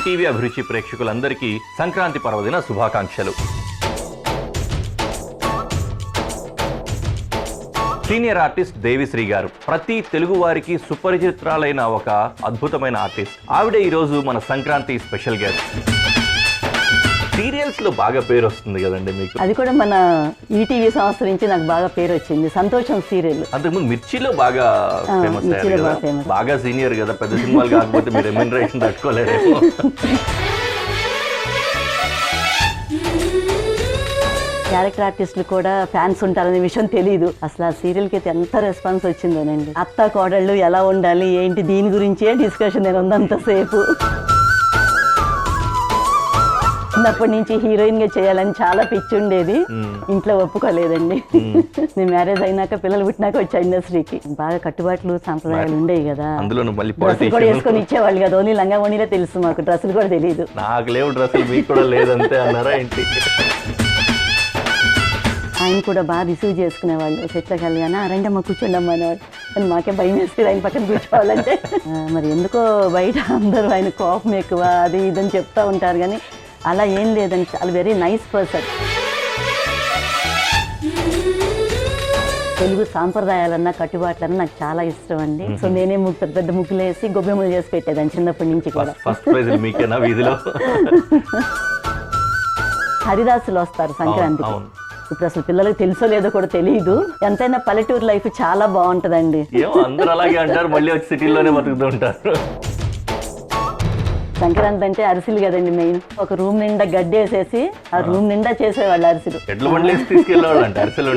ETV అభిరుచి ప్రేక్షకులందరికీ సంక్రాంతి పర్వదిన శుభాకాంక్షలు. సీనియర్ ఆర్టిస్ట్ దేవిశ్రీ గారు ప్రతి తెలుగు వారికి సుపరిచితురాలైన ఒక అద్భుతమైన ఆర్టిస్ట్. ఆవిడే ఈరోజు మన సంక్రాంతి స్పెషల్ గెస్ట్. సీరియల్స్ లో బాగా పేరు వస్తుంది కదండి మీకు. అది కూడా మన ఈటీవీ సంస్థ నుంచి నాకు బాగా పేరు వచ్చింది. సంతోషం సీరియల్. అంతకుముందు మిర్చిలో బాగా ఫేమస్ అయ్యారు కదా. బాగా సీనియర్ కదా, పెద్ద సినిమాలు కాకపోతే మీరు రెమ్యూనరేషన్ తట్టుకోలేరేమో. క్యారెక్టర్ ఆర్టిస్టులు కూడా ఫ్యాన్స్ ఉంటారనే విషయం తెలియదు. అసలు ఆ సీరియల్కి అయితే ఎంత రెస్పాన్స్ వచ్చిందోనండి. అత్త కోడళ్ళు ఎలా ఉండాలి ఏంటి దీని గురించే డిస్కషన్ నేను ఉందంతసేపు. చిన్నప్పటి నుంచి హీరోయిన్ గా చేయాలని చాలా పిచ్చి ఉండేది. ఇంట్లో ఒప్పుకోలేదండి. నేను మ్యారేజ్ అయినాక పిల్లలు పుట్టినాక వచ్చా ఇండస్ట్రీకి. బాగా కట్టుబాట్లు సాంప్రదాయాలు ఉండేవి కదా. డ్రెస్సులు కూడా వేసుకొని ఇచ్చేవాళ్ళు కదా. ఓన్లీ లంగా ఓనీలే తెలుసు మాకు, డ్రెస్సులు కూడా తెలియదు. నాకు లేవు డ్రెస్సులు, మీకు కూడా లేదంతే అన్నారా ఏంటి? ఆయన కూడా బాగా రిసీవ్ చేసుకునేవాళ్ళు. సెట్లోకి వెళ్ళగానే రెండమ్మ కూర్చోండమ్మా అనేవాళ్ళు. కానీ మాకే భయం వేసేది ఆయన పక్కన కూర్చోవాలంటే. మరి ఎందుకో బయట అందరూ ఆయన కోపం ఎక్కువ అది ఇదని చెప్తా ఉంటారు, కానీ అలా ఏం లేదండి. చాలా వెరీ నైస్ పర్సన్. తెలుగు సాంప్రదాయాలన్నా కట్టుబాట్లన్నా నాకు చాలా ఇష్టం అండి. సో నేనే పెద్ద పెద్ద ముగ్గులు వేసి గొబ్బెమ్మలు చేసి పెట్టేదాన్ని చిన్నప్పటి నుంచి కూడా. ఫస్ట్ ప్రైజ్ మీకేనా వీధిలో? హరిదాసులు వస్తారు సంక్రాంతికి. ఇప్పుడు అసలు పిల్లలకు తెలుసో లేదో కూడా తెలియదు. ఎంతైనా పల్లెటూరు లైఫ్ చాలా బాగుంటదండి. అందరూ అలాగే అంటారు, మళ్ళీ వచ్చి సిటీలోనే బతుకుతూ ఉంటారు. సంక్రాంతి అంటే అరిసెలు కదండి మెయిన్. ఒక రూమ్ నిండా గడ్డేసేసి ఆ రూమ్ నిండా చేసేవాళ్ళు అరిసెలు. ఎడ్ల బండ్లు వేసి తీసుకెళ్ళేవాళ్ళు అంటే అరిసెలు.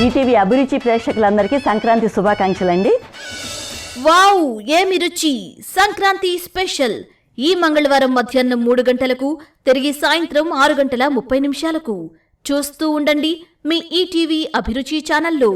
ఈటీవీ అభిరుచి ప్రేక్షకులందరికీ సంక్రాంతి శుభాకాంక్షలు అండి. వావ్, ఏమి రుచి! సంక్రాంతి స్పెషల్ ఈ మంగళవారం మధ్యాహ్నం 3 గంటలకు, తిరిగి సాయంత్రం 6:30 చూస్తూ ఉండండి మీ ఈటీవీ అభిరుచి ఛానల్లో.